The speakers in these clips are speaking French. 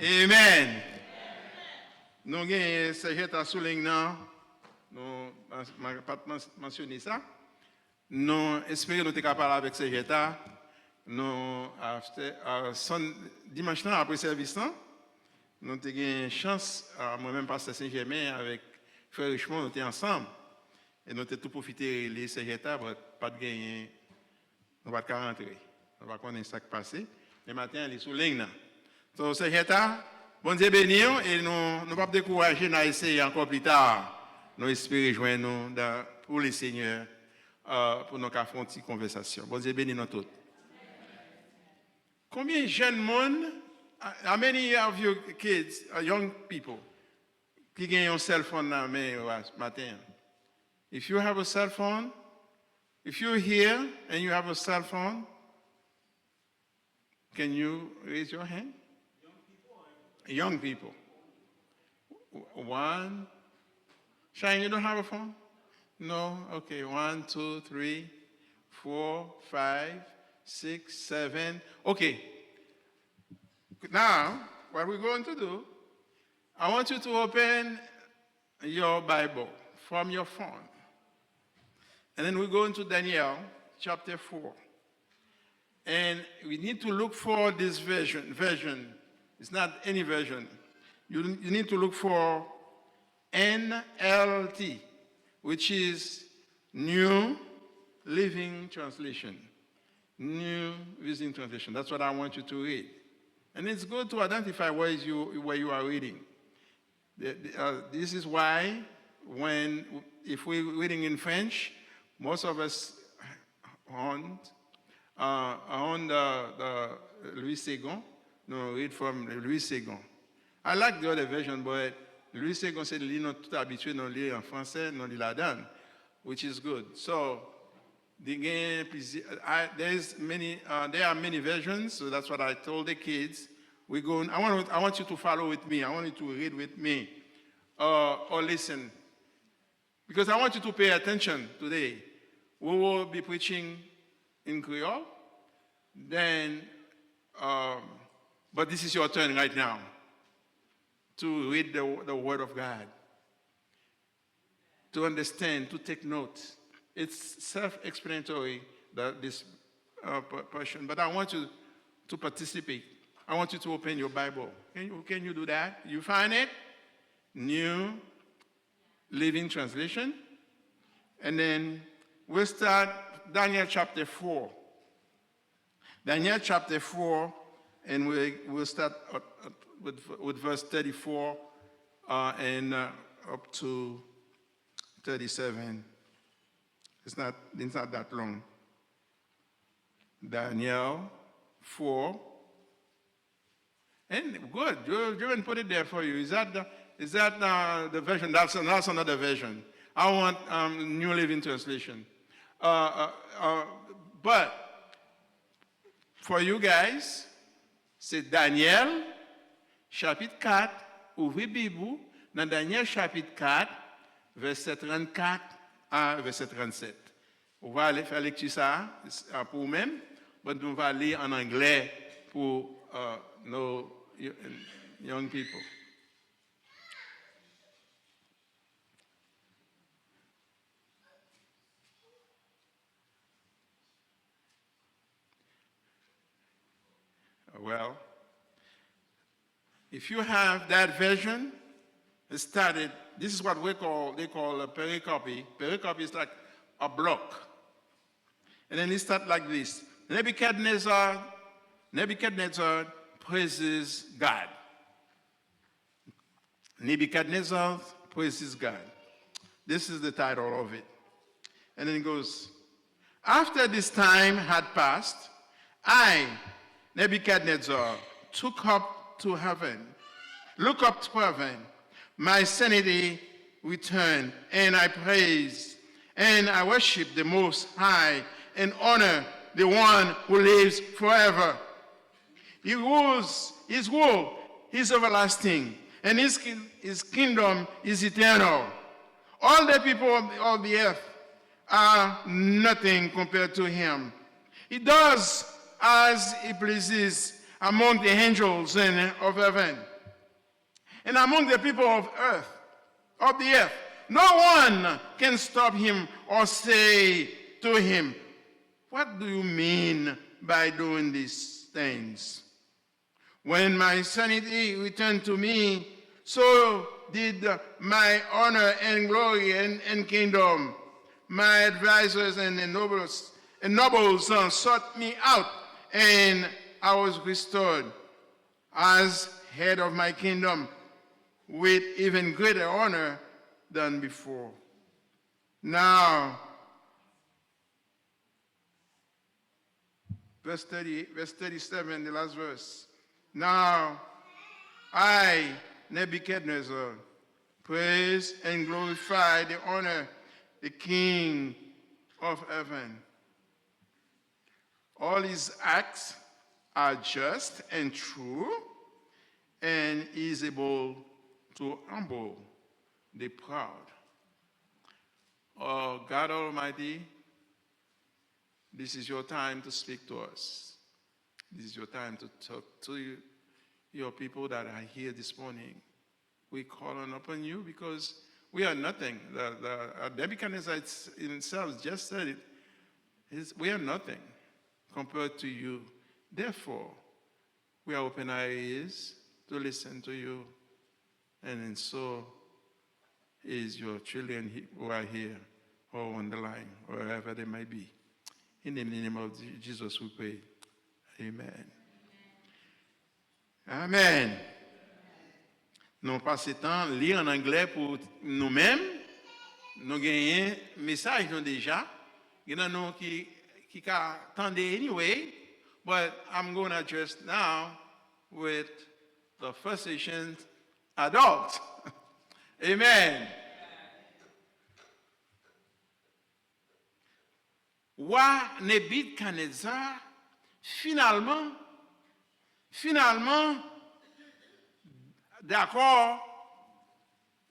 Amen. Nous avons Sergette à souligner, nous n'avons pas mentionné ça. Nous espérons que nous sommes capables avec Sergette. Nous, dimanche après le service, nous avons eu une chance, moi-même, pasteur Saint-Germain, avec Frère Richemont, nous étions ensemble. Et nous avons tout profité de Sergette, pas de gagner, nous ne pouvons pas rentrer. Nous ne pouvons pas connaître ce qui s'est passé. Le matin, il est sous ligne. Donc, Sergette, bon Dieu béni, et nous ne pouvons pas décourager à essayer encore plus tard. Nous espérons joindre nous pour les seigneurs, pour nous faire une conversation. Bon Dieu béni nous tous. Combien de jeunes monde, how many of you kids, young people, qui ont un cell phone dans la matin? If you have a cell phone, if you're here and you have a cell phone, can you raise your hand? Young people. One. Shine, you don't have a phone? No? Okay. 1, 2, 3, 4, 5, 6, 7. Okay. Now, what we're going to do, I want you to open your Bible from your phone. And then we go into Daniel chapter 4. And we need to look for this version. It's not any version. You need to look for NLT, which is New Living Translation. New Living Translation. That's what I want you to read. And it's good to identify where you are reading. This is why if we're reading in French, most of us on the Louis Ségon, no, read from Louis Ségon. I like the other version, but Louis Ségon said, "Nous sommes tout habitués à lire en français, nous lisons là-dedans," which is good. So, there are many versions, so that's what I told the kids. I want you to follow with me. I want you to read with me or listen. Because I want you to pay attention today. We will be preaching in Creole. Then, but this is your turn right now to read the Word of God, to understand, to take notes. It's self-explanatory, this portion, but I want you to participate. I want you to open your Bible. Can you do that? You find it? New Living Translation. And then we'll start Daniel chapter 4. Daniel chapter 4, and we'll start with verse 34 and up to 37. It's not that long. Daniel 4. And good, you even put it there for you. Is that the version? That's another version. I want New Living Translation. But for you guys, c'est Daniel, chapitre 4, ouvrez Bible, dans Daniel chapitre 4, verset 34 à verset 37. On va aller faire lecture ça pour vous-même, mais on va lire en anglais pour nos young people. Well, if you have that version, this is what they call a pericope. Pericope is like a block. And then it starts like this. Nebuchadnezzar praises God. Nebuchadnezzar praises God. This is the title of it. And then it goes, after this time had passed, I, Nebuchadnezzar, look up to heaven. My sanity returned, and I praise and I worship the Most High and honor the one who lives forever. He rules, his rule is everlasting, and his kingdom is eternal. All the people of the earth are nothing compared to him. He does as he pleases among the angels of heaven. and among the people of the earth. No one can stop him or say to him, what do you mean by doing these things? When my sanity returned to me, so did my honor and glory and kingdom. My advisors and nobles sought me out, and I was restored as head of my kingdom with even greater honor than before. Now, verse 37, the last verse. Now, I, Nebuchadnezzar, praise and glorify the honor, the King of heaven. All his acts are just and true, and he is able to humble the proud. Oh, God Almighty, this is your time to speak to us. This is your time to talk to your people that are here this morning. We call on upon you because we are nothing. Nebuchadnezzar himself just said it. We are nothing compared to you. Therefore, we are open our ears to listen to you. And so is your children who are here or on the line, wherever they might be. In the name of Jesus we pray. Amen. Amen. Nous passons temps lire en anglais pour nous-mêmes. Nous gagnons un message déjà. Il y en a qui attendent anyway, but I'm going to address now with the first session adults. Amen. Roi Nebuchadnezzar, finalement, d'accord,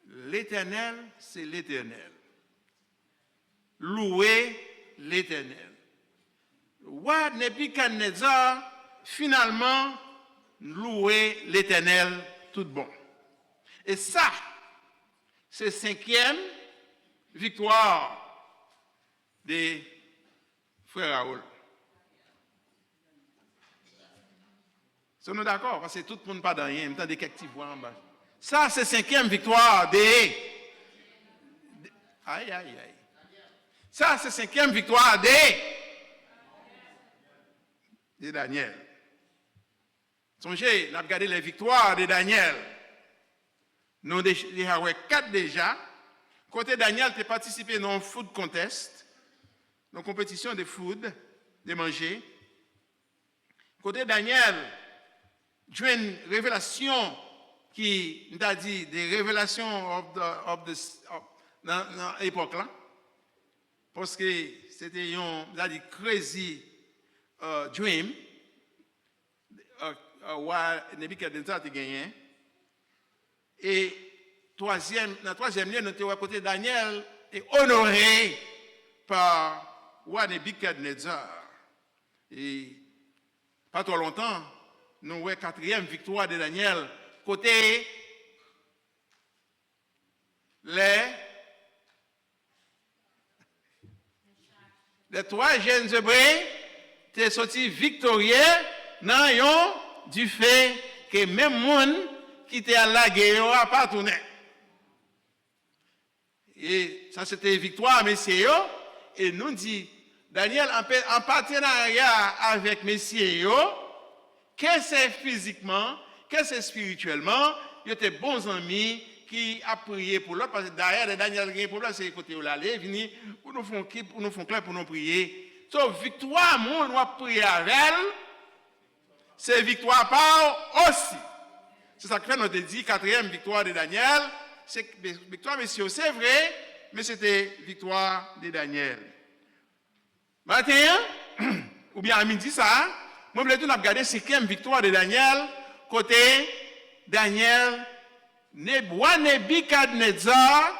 l'Éternel, c'est l'Éternel. Louez l'Éternel. Roi Nebuchadnezzar, finalement, louez l'Éternel tout bon. Et ça, c'est 5e victoire des frères Raoul. Sommes-nous d'accord? Parce que tout le monde pas dans rien, même temps des quelques petits voix en bas. Ça, c'est 5e victoire des... Aïe, aïe, aïe. Ça, c'est 5e victoire de Daniel. Songez, on a regardé les victoires de Daniel. Nous avons 4 déjà. Côté Daniel, tu as participé dans un food contest, dans une compétition de food, de manger. Côté Daniel, tu as une révélation qui nous a dit des révélations dans l'époque là. Parce que c'était un crazy dream. Nebuchadnezzar a gagné. Et dans la troisième ligne, nous avons côté Daniel est honoré par roi Nebuchadnezzar. Et pas trop longtemps, nous avons 4e victoire de Daniel côté les 3 jeunes Hébreux étaient sortis victorieux du fait que même monde qui était à la guerre n'a pas tourné. Et ça c'était victoire, messieurs. Et nous dit, Daniel, en partenariat avec messieurs, que c'est physiquement, que c'est spirituellement, ils étaient bons amis qui a prié pour l'autre. Parce que derrière, Daniel a un problème, c'est côté où l'aller, venir pour nous faire clair, pour nous prier. Donc, victoire, moi, on doit prier avec elle. C'est victoire par aussi. C'est ça que nous avons dit, 4e victoire de Daniel. C'est victoire, messieurs, c'est vrai, mais c'était victoire de Daniel. Matin, ou bien à midi, ça, moi, je voulais regarder 5e victoire de Daniel, côté Daniel, roi Nebuchadnezzar,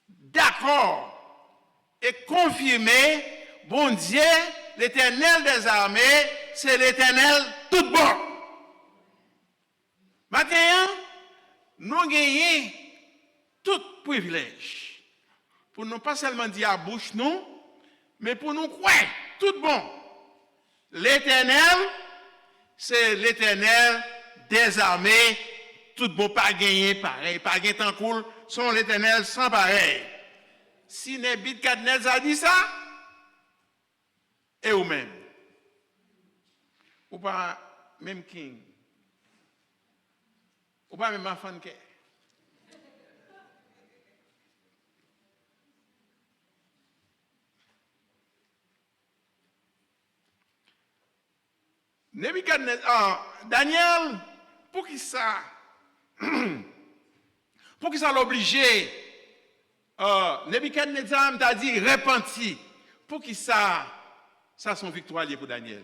d'accord, et confirmé, bon Dieu, l'Éternel des armées, c'est l'Éternel tout bon. Maintenant, nous gagnons tout privilège. Pour nous pas seulement dire à bouche non, mais pour nous croire tout bon. L'Éternel, c'est l'Éternel des armées, tout bon pas gagné pareil, pas gagné tant cool, sont l'Éternel sans pareil. Si Nebuchadnezzar a dit ça, et ou même, ou pas même king, ou pas même enfant de Daniel, pour qui ça l'obligé Nebuchadnezzar t'a dit repenti. Pour qui ça son victoire liée pour Daniel?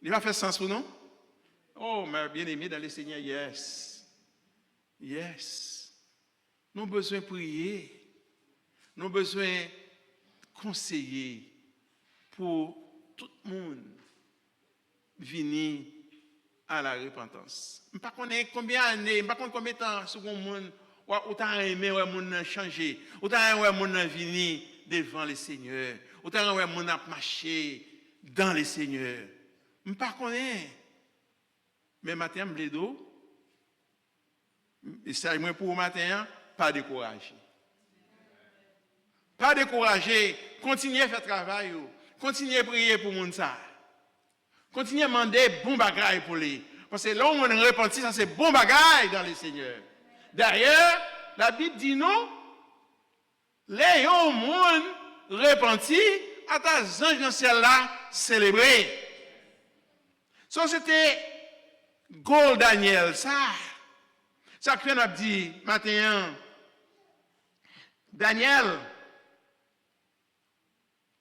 Il va faire sens pour nous? Oh, mais bien aimé dans le Seigneur, yes. Yes. Nous avons besoin de prier. Nous avons besoin de conseiller pour tout le monde venir à la repentance. Je ne sais pas combien d'années, je ne sais pas combien de temps ce monde ou t'as aimé ouais monde changer, ou t'as aimé monde venir devant le Seigneur, ou t'as aimé monde marcher dans le Seigneur. Je ne sais pas mais matin me bledo. Et ça moi pour matin pas décourager. Pas décourager, continuez à faire travail, continuez à prier pour monde ça. Continuez à demander bon bagaille pour lui. Parce que là où on est repenti, ça c'est bon bagaille dans le Seigneur. D'ailleurs, la Bible dit non, les gens repenti, à ta ange dans ciel là, célébrer. Ça c'était Gold Daniel, ça. Ça que a dit matin, Daniel,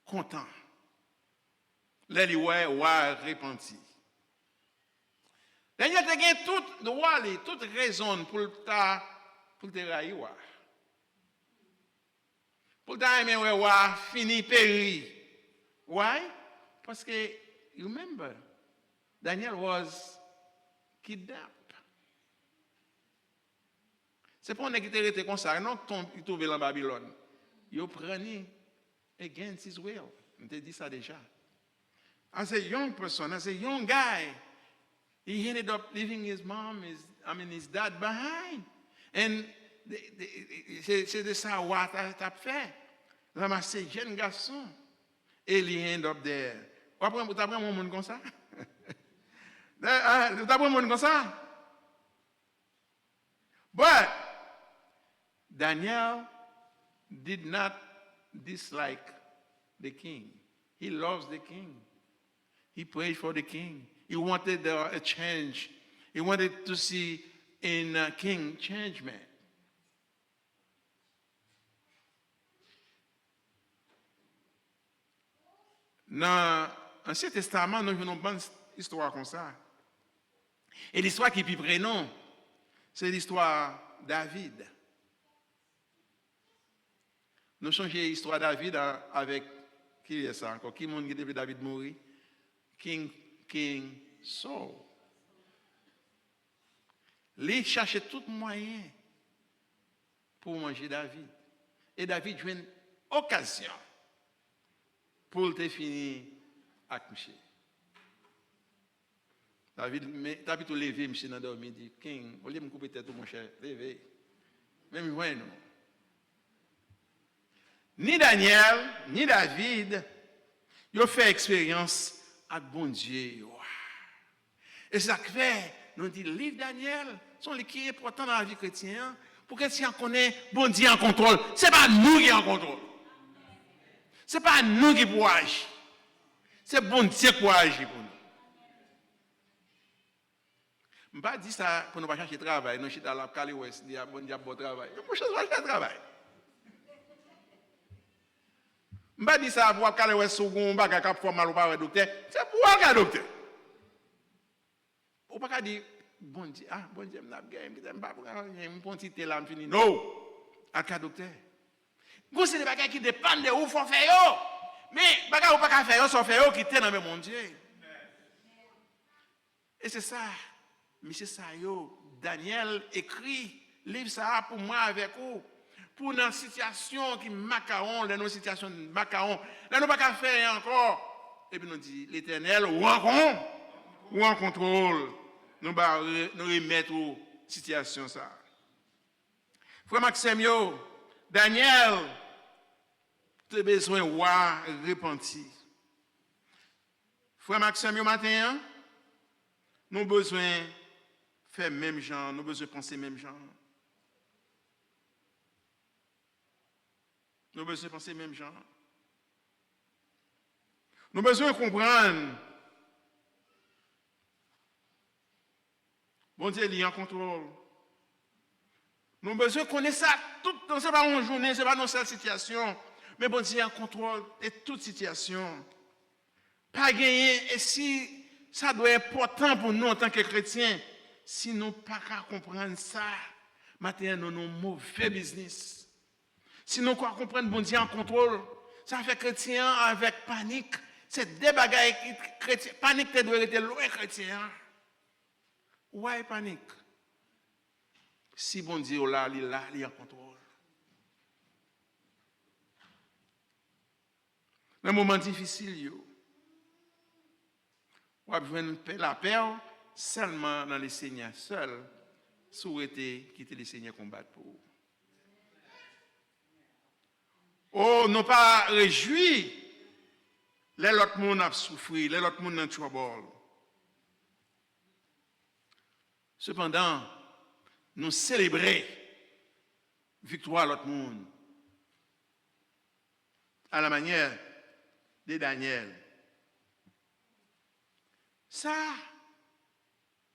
content. Là, il a repenti. Daniel a gagné toute droit, toute raison pour te railler. Pour te aimer, fini péri. Why? Parce que, you remember, Daniel was kidnapped. C'est pas un qui était comme ça, non, il trouvé en Babylone. Il prenait against his will. On te dit ça déjà. As a young person, as a young guy, he ended up leaving his his dad behind. And c'est de ça que tu as fait. Ramasser jeune garçon. Et il end up there. Tu as pris un monde comme ça? Tu as pris un monde comme ça? But Daniel did not dislike the king. He loves the king. He prayed for the king. He wanted a change. He wanted to see in king changement. Dans l'Ancien Testament, nous avons une bonne histoire comme ça. Et l'histoire qui est plus prénom, c'est l'histoire de David. Nous changeons l'histoire de David avec qui est ça encore? Qui monde qui depuis David mourir? King Saul. Il cherchait tout moyen pour manger David. Et David a une occasion pour te finir à coucher. David a levé, monsieur, dans dormi, dit, King, vous voulez me couper tête, mon cher, levez. Même moi, non. Ni Daniel, ni David, ils ont fait expérience avec bon Dieu. Et ça fait, nous dit, le livre Daniel, sont les qui est important dans la vie chrétienne, pour que si on connaît bon Dieu en contrôle, ce n'est pas nous qui en contrôle. Ce n'est pas nous qui pouvons agir. C'est bon Dieu qui agir pour nous. Je ne pas dire ça pour ne pas chercher travail. Nous sommes à la Cali-Ouest, il y a bon travail. Mais pour chercher un travail. Je ne pas dire ça pour Cali-Ouest, si vous avez un peu mal au docteur. C'est pour un docteur. On ne peut pas dire, bon Dieu, je ne sais pas, je ne peux pas là, je finis. Non, à docteur. Vous, c'est des bagages qui dépendent de où il faut faire. Mais les bagages qui ne peuvent pas faire, sont faire qui sont dans le monde. Et c'est ça. Monsieur Sayo, Daniel écrit livre ça pour moi avec vous. Pour une situation qui macaron, dans une situation de macaron, là nous pas qu'à faire encore. Et puis nous dit l'Éternel ou en contrôle. Nous remettre aux situations ça. Frère Maxime, Daniel, tu as besoin de voir repentir. Frère Maxime, matin, nous avons besoin de faire même genre, nous avons besoin de penser même genre. Nous avons besoin de penser même genre. Nous avons besoin de comprendre. Bon Dieu, il est en contrôle. Nous avons besoin de connaître ça tout le temps. Ce n'est pas une journée, ce n'est pas une seule situation. Mais bon Dieu est en contrôle de toute situation. Pas gagner. Et si ça doit être important pour nous en tant que chrétiens, si nous ne pas comprendre ça, maintenant nous avons un mauvais business. Si nous ne comprenons pas bon Dieu en contrôle, ça fait chrétien avec panique. C'est des bagailles chrétiens. Panique, tu dois être loin chrétien. Ouais, panique. Si bon Dieu est là, il est en contrôle. Dans un moment difficile, on a besoin de la paix seulement dans les Seigneurs seuls, souhaiter quitter les Seigneurs combattre pour vous. Oh, non pas réjouis, les autres monde a souffert, les autres monde ont trouble. Cependant, nous célébrer victoire à l'autre monde à la manière de Daniel. Ça,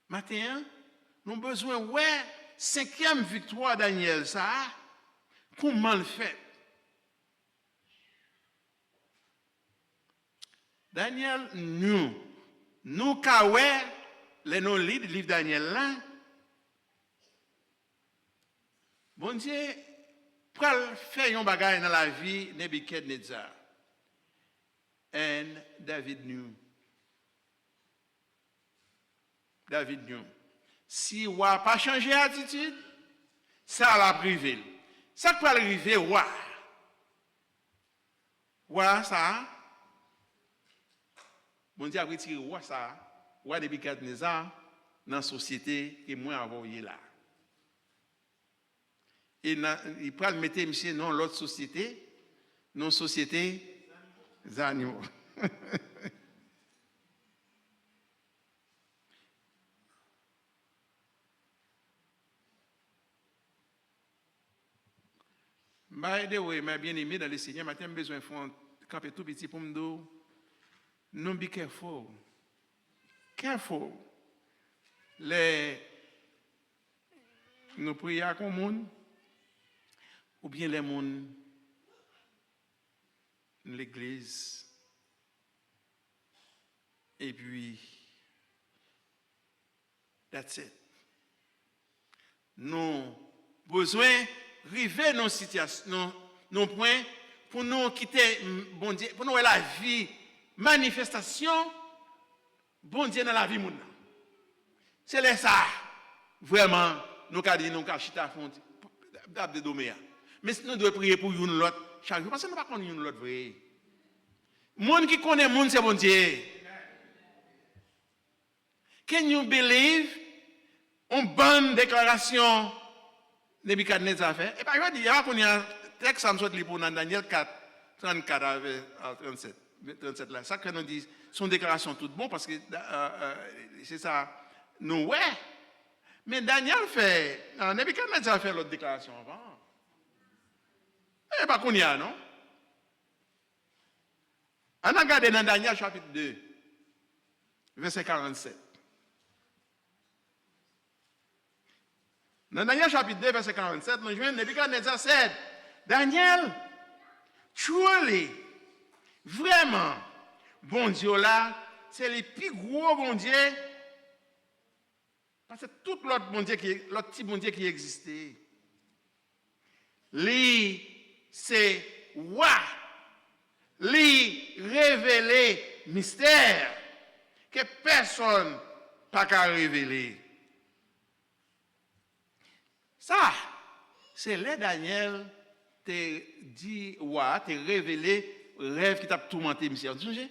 matin, nous avons besoin, ouais, 5e victoire Daniel, ça, comment le fait? Daniel, nous, kawè, les non lit livre Daniel là, bon Dieu, pour faire un bagage dans la vie, Nebuchadnezzar. Et David knew. Si on n'a pas changé d'attitude, ça va priver. Ça peut arriver, ça. Bon Dieu a retiré ça, Nebuchadnezzar, dans la société que moi envoyé là. Et il peut le mettre monsieur dans l'autre société, non société des animaux. By the way, mes bien-aimés dans le Seigneur, maintenant, j'ai besoin de faire camper tout petit pour me dire, non, be careful. Careful. Nous prions comme monde, ou bien les monde, l'église, et puis, that's it. Nous besoin arriver dans situation, nos points pour nous quitter bon Dieu, pour nous la vie manifestation bon Dieu dans la vie monde. C'est là ça vraiment nous ca dit nous ca chita fond de doméa. Mais nous devons prier pour une l'autre chaque jour parce que nous pas connaît une l'autre vrai. Monde qui connaît monde c'est bon Dieu. Can you believe on bonne déclaration Nebuchadnezzar fait? Et pas je dis, il y a un texte en soit pour Daniel 4, 34 à 37 là. Ça que nous dit, son déclaration toute bonne parce que c'est ça, nous ouais. Mais Daniel fait, Nebuchadnezzar fait l'autre déclaration avant. Et pas qu'on y a, non? On a regardé dans Daniel chapitre 2, verset 47. Dans Daniel chapitre 2, verset 47, nous jouons Nebuchadnezzar said, Daniel, truly, vraiment, bon Dieu là, c'est le plus gros bon Dieu, parce que tout l'autre bon Dieu, l'autre petit bon Dieu qui existait, lui, c'est wa, lui révéler mystère que personne n'a qu'à révéler. Ça, c'est là Daniel te dit, ouais, te révélé rêve qui t'a tourmenté, monsieur. Vous songez?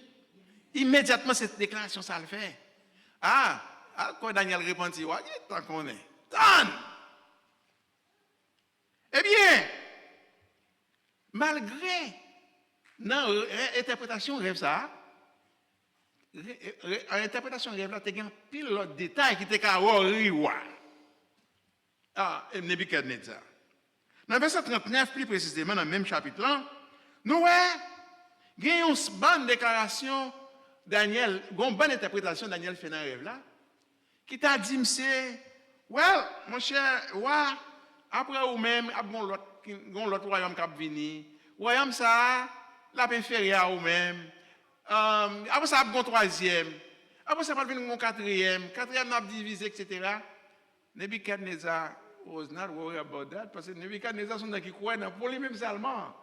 Immédiatement, cette déclaration, ça le fait. Ah, quand Daniel répondit, ouais, tant qu'on est. Tant! Eh bien, malgré l'interprétation rêve ça, l'interprétation rêve là, tu as un pile de détails qui te carré. Ah, Nebuchadnezzar. Dans le verset 39, plus précisément, dans le même chapitre là, nous avons une bonne déclaration, Daniel, une bonne interprétation Daniel fait dans le rêve là, qui t'a dit, monsieur, well, mon cher, ouais, après ou même, l'autre royaume qui a venu, royaume ça, la préférée à ou même, après ça, un troisième, après ça, va venir un quatrième n'a divisé, etc. Nebuchadnezzar was not worried about that, parce que Nebuchadnezzar sont qui croient dans pour lui-même seulement.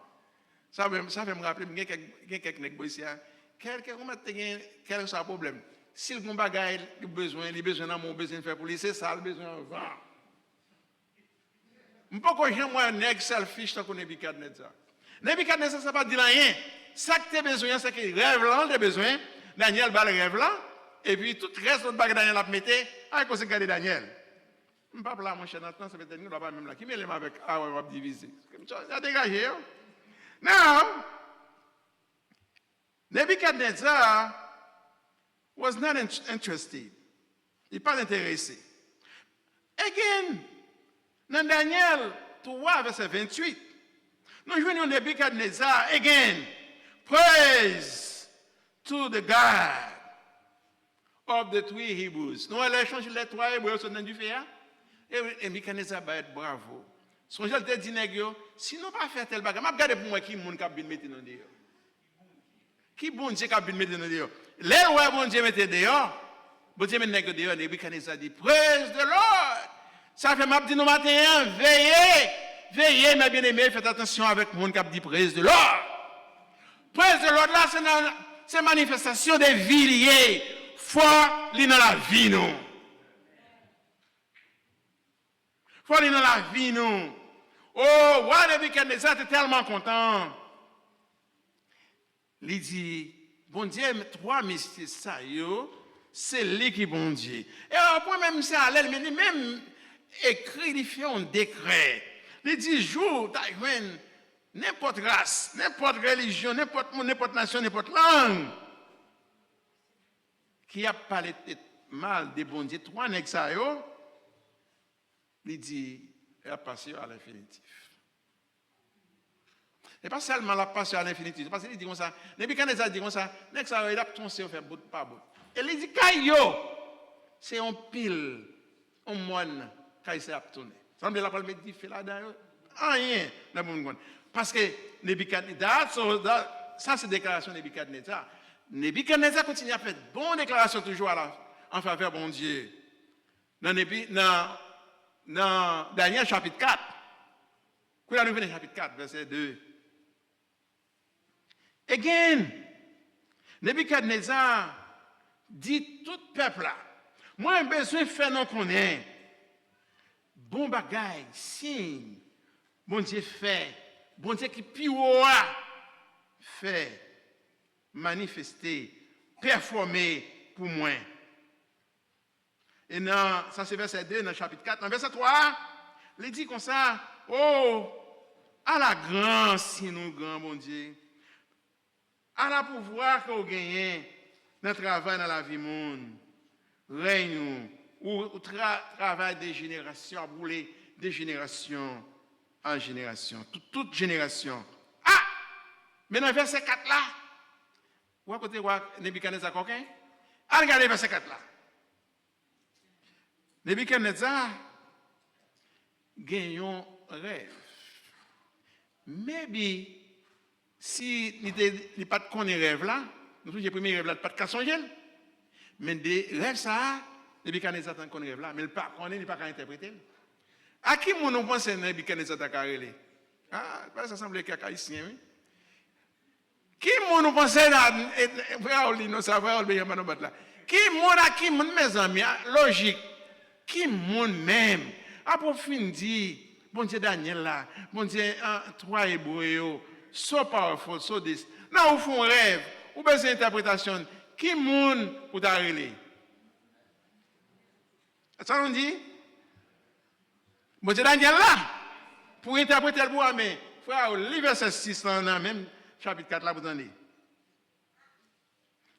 Ça fait me rappeler, il y a quelques négociants, quel est son problème? S'il y a un bagage, il a besoin de faire pour lui, c'est ça, le besoin de vendre. Je ne peux pas dire un nègre selfish tant qu'on Nebuchadnezzar. Nebuchadnezzar, ça ne veut pas dire rien. Ça que tu as besoin, c'est que rêve là, tu as besoin. Daniel va le rêve là. Et puis tout le reste de bagage Daniel a mis, avec quoi c'est garder Daniel. Je ne peux pas là, mon cher Nathan, ça peut être nous là-bas même là. Qui met les mains avec ah ouais, on va diviser. Ça a dégagé. Now, Nebuchadnezzar was not interested. Il n'est pas intéressé. Again, dans Daniel 3, verset 28, nous joignons Nebuchadnezzar, again, praise to the God of the three Hebrews. Nous allons changer les trois Hébreux sur le du fait. Et Nebuchadnezzar va être bravo. Son jeu te dit, si nous pas faire tel bagage, je regarde pour moi qui est le monde qui a bien mettre dans dehors. Qui bon Dieu qui a bien mettre dans dehors. Les rois bon Dieu mettent dehors. Bon Dieu met dehors. Nebuchadnezzar dit, praise the Lord. Ça fait m'a dit nous matin, veillez mes bien-aimés, faites attention avec le monde qui a dit praise the Lord. Praise the Lord là, c'est manifestation de vie liée. Foi li dans la vie nous. Foi li dans la vie nous. Oh, roi Nebuchadnezzar était tellement content. Il dit, bon Dieu, trois messieurs ça yo, c'est lui qui bon Dieu. Et après même ça à l'aile, mais même écrit, il fait un décret. Il dit, jour, Taïwan, n'importe race, n'importe religion, n'importe monde, n'importe nation, n'importe langue, qui a parlé mal des bon Dieu, trois nègres ça yo, il dit, il a passé à l'infinitif. Et pas seulement la passion à l'infinitif, parce qu'il dit comme ça, Nebuchadnezzar dit comme ça, nègres ça il a toncé au fait bout pas bout. Et il dit, Kayo, c'est un pile, un moine, quand il s'est tourné. Ça me dit la parole met dit fait là-dedans, rien, parce que Nebuchadnezzar, ça c'est déclaration de Nebuchadnezzar. Nebuchadnezzar continue à faire bonne déclaration toujours en faveur de bon Dieu. Dans Daniel chapitre 4, quand nous venons chapitre 4, verset 2. Again, Nebuchadnezzar dit tout peuple là, moi j'ai besoin de faire non connaître. Bon bagaille, signe, bon Dieu fait, bon Dieu qui pire fait, manifester, performer pour moi. Et ça c'est verset 2 dans le chapitre 4. Dans verset 3, il dit comme ça, oh, à la grande, sinon grand, bon Dieu, à la pouvoir que vous gagnez dans le travail dans la vie monde, règne ou travail des générations, à brûler de génération en génération, toute génération. Ah! Mais dans le verset 4 là, vous écoutez Nebuchadnezzar coquin? Allez regarder le verset 4 là. Nebuchadnezzar gagne un rêve. Maybe, si il n'a pas de connaître rêve là, nous avons le premier rêve là, pas de cas songer. Mais des rêves ça, Nebuchadnezzar n'a pas de rêve là, mais il n'a pas qu'à interpréter. À qui on pense que Nebuchadnezzar a carré? Ah, ça semble être haïtien, oui. Qui on pense que frère Olino, ça va Olino là. Qui mon mes amis, logique. Qui monde même approfondi bon Dieu Daniel là, bon Dieu trois hébreux, so powerful, so this. Là, vous font un rêve, ou besoin d'interprétation. Qui monde pour t'arrêter? Ça on dit? Bon Dieu Daniel là, pour interpréter le bois, mais frère, le verset 6 là, même chapitre 4 là, vous entendez?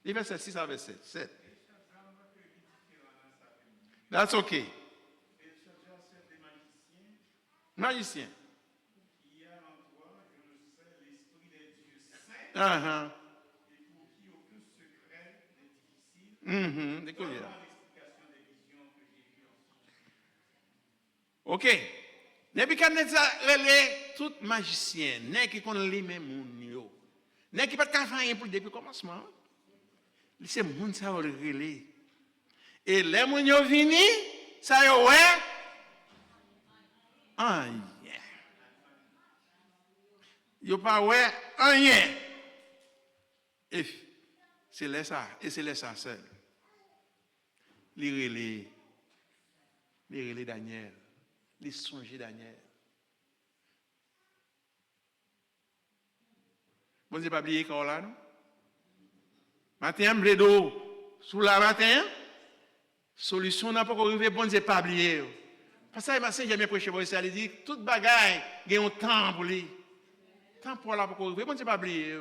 Le verset 6 à verset 7. That's okay. Magicien. Il y a en toi, je le sais, l'esprit des dieux saints, Uh-huh. et pour qui aucun secret n'est difficile. Écoutez là. Dans l'explication des visions que j'ai vues en songe. OK. Nebuchadnezzar relè tout magicien, n'est qui connaît lui même moun yo. N'est qui pas faire rien pour depuis commencement. C'est moun ça relè. Et les moun yo vini, ça yo ouais. Rien. Yo pas ouais rien. Et c'est là ça, et c'est là ça seul. Li relè Daniel. Les songer Daniel. Bon Dieu pas oublier quand là non? Matin bledo sous la matin solution n'a pas arrivé bon Dieu pas oublier. Parce que ma jamais prêché pour ça, il dit toute bagaille gagne un temps pour lui. Temps pour là pour arriver bon Dieu pas oublier.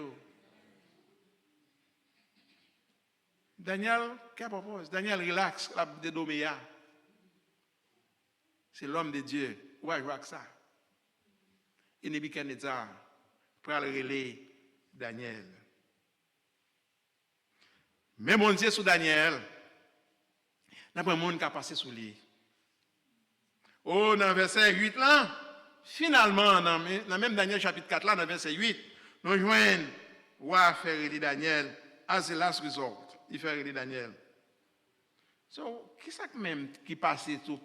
Daniel, qu'est-ce que propose? Daniel relax la de Doméa. C'est l'homme de Dieu. Ouais, je vois que ça. Et Nebuchadnezzar, pour aller relais Daniel. Mais mon Dieu, sous Daniel, n'a pas un monde qui a passé sous lui. Oh, dans verset 8 là, finalement, dans même Daniel chapitre 4 là, dans verset 8, nous joignons, ouais, faire relais Daniel, as the last resort. Il fait relais Daniel. So, qui c'est même qui passe tout?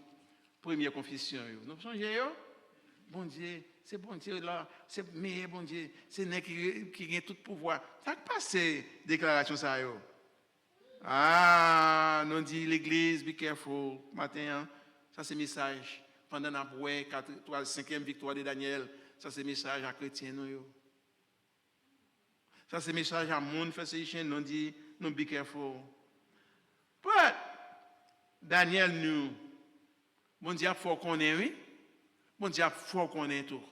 Première confession. Nous songez, bon Dieu, c'est bon Dieu là, c'est meilleur bon Dieu, c'est lui qui a tout pouvoir. Ça passe déclaration ça yo. Ah, nous dit l'église, be careful, matin, ça c'est message. Pendant la 5e victoire de Daniel, ça c'est message à chrétiens nous. Ça c'est message à monde fait ces nous dit, nous be careful. But Daniel nous bon Dieu, il faut qu'on ait, oui. Bon Dieu, il faut qu'on ait tout.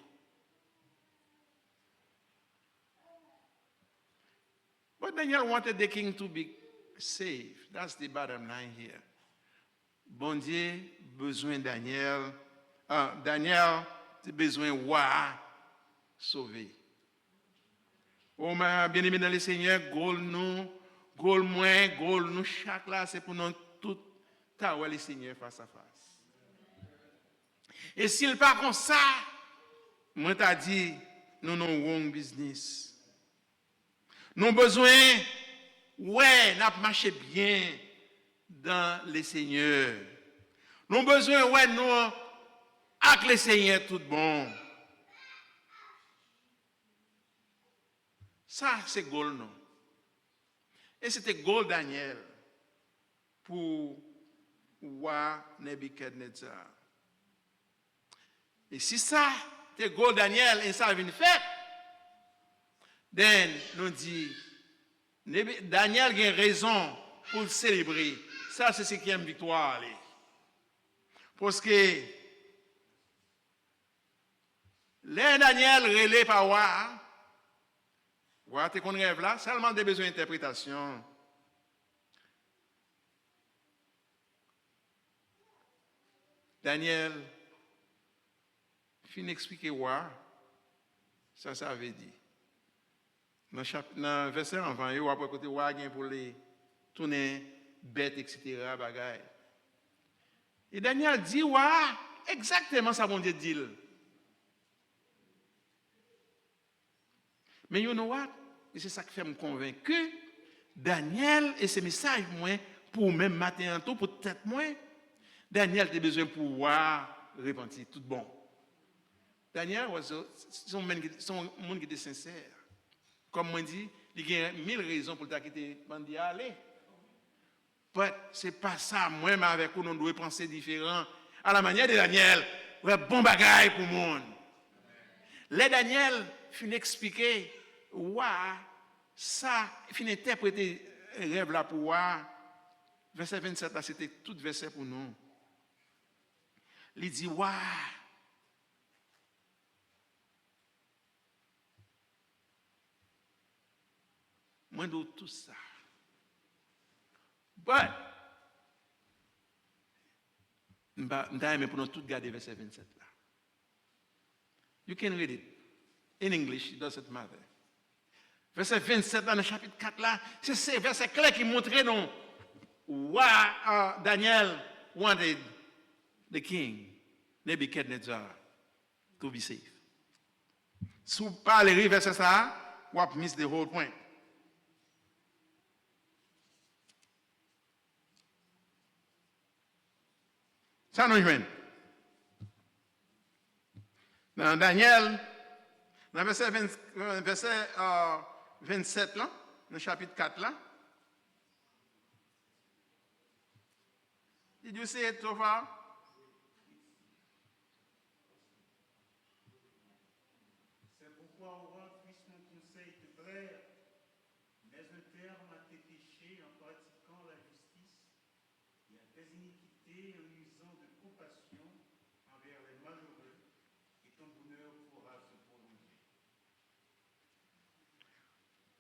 But Daniel wanted the king to be saved. That's the bottom line here. Bon Dieu, besoin Daniel. Daniel, tu as besoin de sauver. Oh, ma bien-aimé dans le Seigneur, goal nous, chaque là, c'est pour nous tout, t'as le Seigneur face à face. Et s'il pas comme ça, moi t'ai dit, nous avons wrong business. Nous avons besoin, ouais, nous marcher bien dans le Seigneur. Nous avons besoin, ouais, nous, avec le Seigneur tout bon. Ça, c'est goal, non. Et c'était goal Daniel pour voir Nebuchadnezzar. Et si ça, c'est goal Daniel et ça vient fait, then nous dit, Daniel a raison pour le célébrer. Ça, c'est 5e victoire. Parce que les Daniel relais par Wa, tu qu'on rêve là, seulement des besoins d'interprétation. Daniel fin expliquer ça veut dire. Dans le verset avant, il y a après côté pour les tourner bêtes, etc. Bagaille. Et Daniel dit exactement ça mon Dieu dit. Mais you know what? Et c'est ça qui fait me convaincre que Daniel et ses messages pour même matin tout pour tête moins. Daniel a besoin pour pouvoir repentir tout bon. Daniel c'est un monde qui était sincère. Comme moi dit, il y a 1000 raisons pour quitter bandi aller. Mais c'est pas ça moi mais avec nous on doit penser différent à la manière de Daniel. ouais, bon bagaille pour le monde. Les Daniel fin expliquer, ça, fin interpréter rêve là pour verset 27 là, c'était tout verset pour nous. Il dit, moi, de tout ça. But, je pour nous tout garder verset 27 là. You can read it. In English, it doesn't matter. Verset 27 dans le chapitre 4 là, c'est ce verset clair qui montre non. Daniel wanted the king, Nebuchadnezzar, to be safe. Si vous parlez verset ça, vous avez miss the whole point. Ça nous joint. Dans Daniel, dans verset 27 là, dans le chapitre 4 là. Did you see it so far? C'est pourquoi, au roi, puisse mon conseil te plaire, mais un terme à tes péchés en pratiquant la justice et à tes iniquités en usant de compassion envers les malheureux, et ton bonheur pourra se prolonger.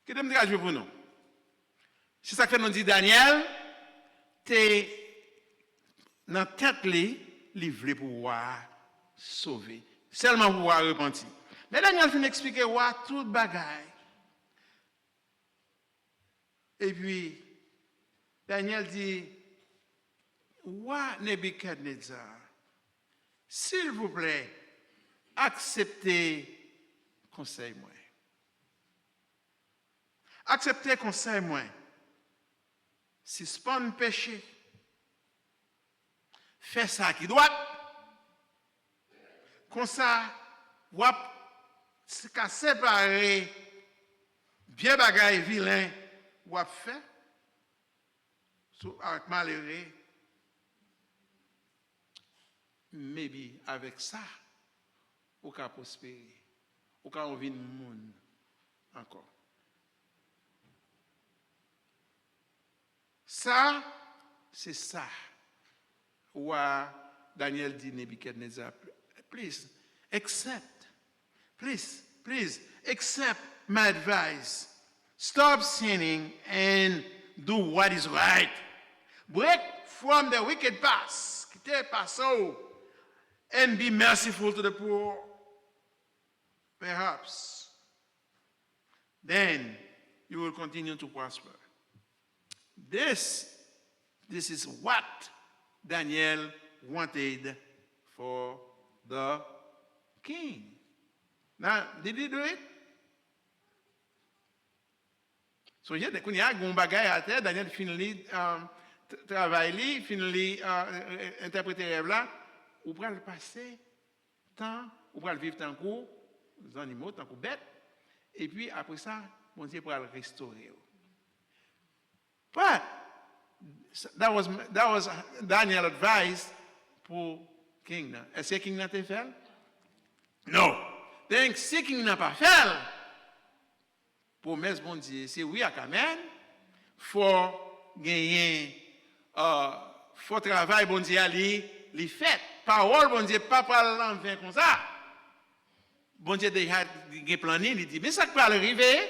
Qu'est-ce que je veux pour nous? C'est ça que nous dit Daniel, t'es dans la tête, livré pour pouvoir sauver. Seulement pour pouvoir repentir. Mais Daniel finit expliquer tout bagaille. Et puis, Daniel dit, Nebuchadnezzar, s'il vous plaît, acceptez conseil moi. Acceptez conseil moi. Si ce n'est pas un péché, fais ça qui doit. Comme ça, vous qu'à séparer bien bagaille vilain, vous fait avec malheureux. Maybe avec ça, vous pouvez prospérer. Vous pouvez vivre le monde encore. Ça, c'est ça. Daniel dit Nebuchadnezzar, please accept my advice. Stop sinning and do what is right. Break from the wicked path, and be merciful to the poor. Perhaps then you will continue to prosper. This is what Daniel wanted for the king. Now, did he do it? So, il y a un bagage à terre, Daniel finit travail, finit interpréter rêve là, ou pour le passer temps, ou pour le vivre tant que les animaux, tant que bêtes, et puis après ça, mon Dieu pour le restaurer. But that was Daniel's advice pour King. Est-ce que King n'a pas fait? Non. Donc, si King n'a pas fait, promesse bon Dieu, c'est oui à Amen. Faut gagner, faut travail bon Dieu aller, les fait. Parole bon Dieu, pas parler en vain comme ça. Bon Dieu déjà plané, il dit, mais ça peut arriver.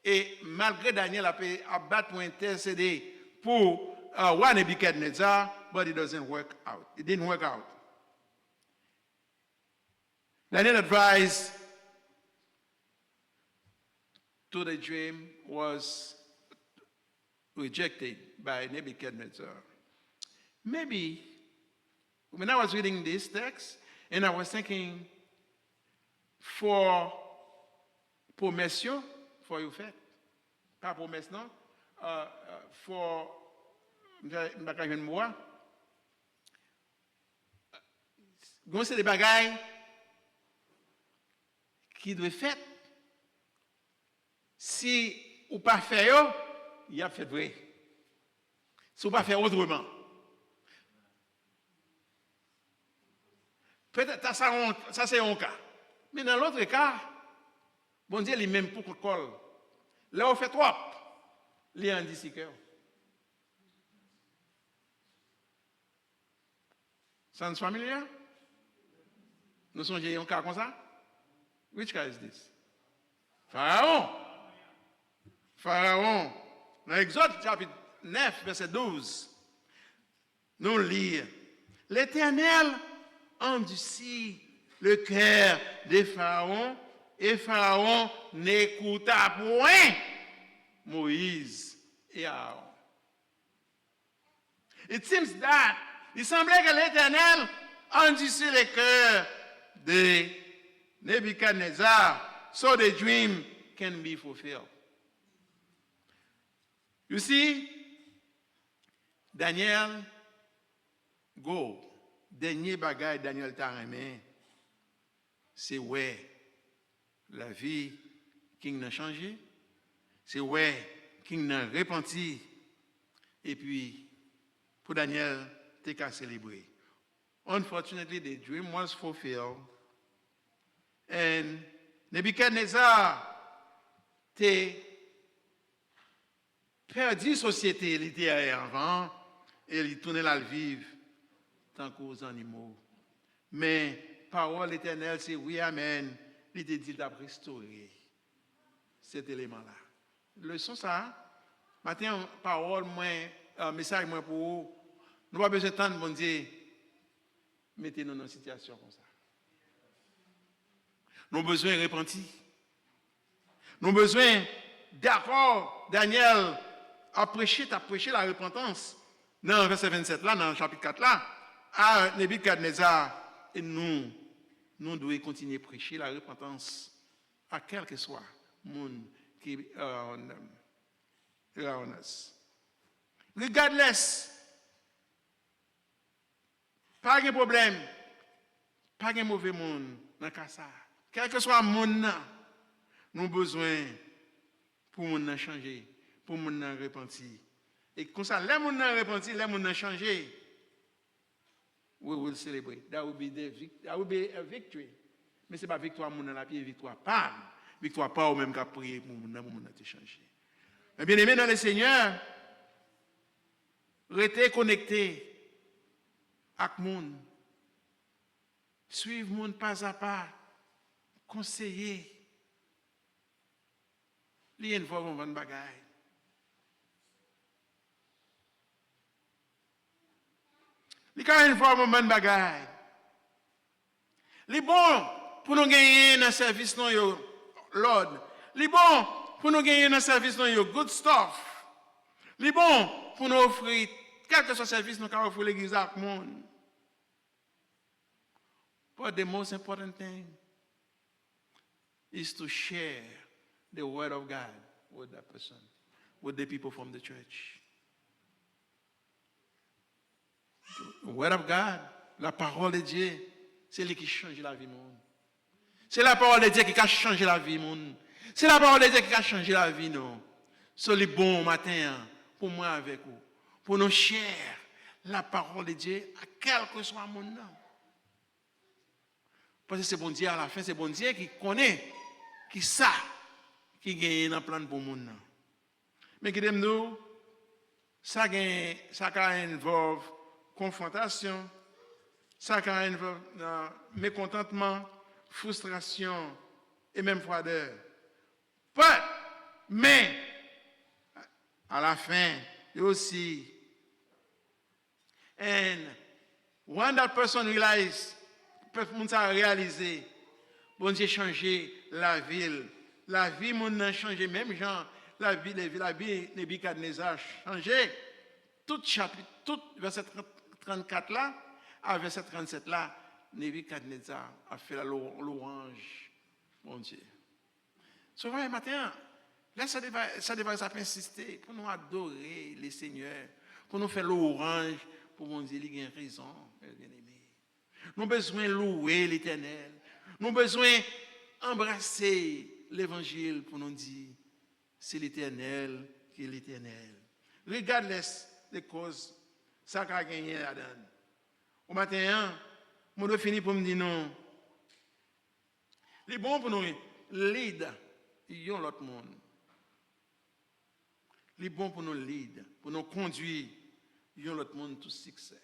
Et malgré Daniel a battu pour intercéder pour Nebuchadnezzar, but it doesn't work out. It didn't work out. Daniel's advice to the dream was rejected by Nebuchadnezzar. Maybe when I was reading this text and I was thinking for promession, for you fait, pas promesse non, for moi, c'est des bagailles qui doivent faire. Si ou pas faire, il a fait vrai. Si ou pas faire autrement. Peut-être ça c'est un cas. Mais dans l'autre cas, bon Dieu, lui-même pour qu'on colle. Là, on fait trop. Il y a un disciple. Sounds familiar? Nous sommes un cas comme ça? Which cas is this? Pharaon. Pharaon. Dans Exode chapitre 9, verset 12, nous lisons l'Éternel endurcit le cœur de Pharaon et Pharaon n'écouta point Moïse et Aaron. It seems that il semblait que l'Éternel endurcit le cœur de Nebuchadnezzar so the dream can be fulfilled. You see, Daniel go. Dernier bagage Daniel t'a remis, c'est ouais, la vie qui n'a changé, c'est ouais, qui n'a repenti, et puis pour Daniel, t'es qu'à célébrer. Unfortunately, the dream was fulfilled, and Nebuchadnezzar t'es perdu société littéraire avant, et il tournait la vivre tant qu'aux animaux. Mais parole éternelle, c'est oui, amen. Il te dit d'ab restaurer cet élément-là. Leçon ça. Matin, parole, message pour vous. Nous n'avons pas besoin de temps, bon Dieu, mettez-nous dans une situation comme ça. Nous avons besoin de repentir. Nous avons besoin, d'accord, Daniel a prêché la repentance. Dans le verset 27 là, dans le chapitre 4 là, à Nebuchadnezzar, et nous devons continuer à prêcher la repentance à quel que soit le monde qui est around us. Regardless, pas de problème, pas de mauvais monde dans le cas ça. Quel que soit le monde, nous avons besoin pour le monde changer, pour le monde repentir. Et comme ça, les gens ont repenti, les gens ont changé. We will celebrate. That will be a victory. Mais ce n'est pas victoire mon la pied, victoire pas. Victoire pas au même qu'à prier pour mon monde te changer. Mais bien aimé dans le Seigneur, restez connecté avec le monde. Suivre le monde pas à pas. Conseiller. Il y a une fois on va une bagaille. Il y a une fois on va une bagaille. Il est bon pour nous gagner dans le service non yo Lord. Il est bon pour nous gagner dans le service non yo good stuff. Il est bon pour nous offrir quel que soit le service nous offrir l'église à tout le monde. But the most important thing is to share the word of God with that person, with the people from the church. The word of God, la parole de Dieu, c'est lui qui change la vie du monde. C'est la parole de Dieu qui a changé la vie du monde. C'est la parole de Dieu qui a changé la vie non. C'est le bon matin pour moi avec vous, pour nous share la parole de Dieu à quel que soit le monde. Parce que c'est bon Dieu à la fin, c'est bon Dieu qui connaît, qui sait, qui gagne dans le plan pour le monde. Mais qui nous, ça involve confrontation, ça involve mécontentement, frustration et même froideur. Mais, à la fin, il y a aussi, and when that person realizes, personne a réalisé, bon Dieu changé la ville. La vie, mon a changé, même gens, la vie Nebuchadnezzar a changé. Tout chapitre, tout verset 34 là, à verset 37 là, Nebuchadnezzar a fait la louange, mon Dieu. Ce matin, là, ça devrait insister pour nous adorer les seigneurs, pour nous faire louange, pour mon Dieu, il a raison, bien-aimé. Nous avons besoin de louer l'Éternel. Nous avons besoin d'embrasser l'Évangile pour nous dire, c'est l'Éternel qui est l'Éternel. Regardless des causes, ça a gagné la donne. Au matin, Moi, je finis pour me dire non. C'est bon pour nous lead l'autre monde. C'est bon pour nous lead, pour nous conduire l'autre monde tout succès.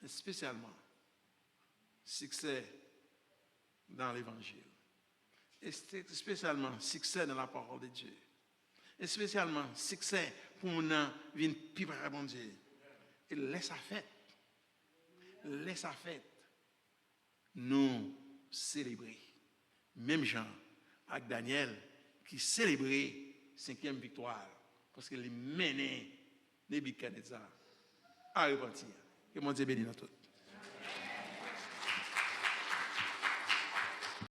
Et spécialement, succès dans l'évangile. Et spécialement, succès dans la parole de Dieu. Et spécialement, succès pour nous venir plus près de Dieu. Et laisse à fête. Laisse à fête. Nous célébrer. Même Jean avec Daniel qui célébrait 5e victoire parce qu'il menait Nebuchadnezzar à repentir. Que mon Dieu bénisse nous tous.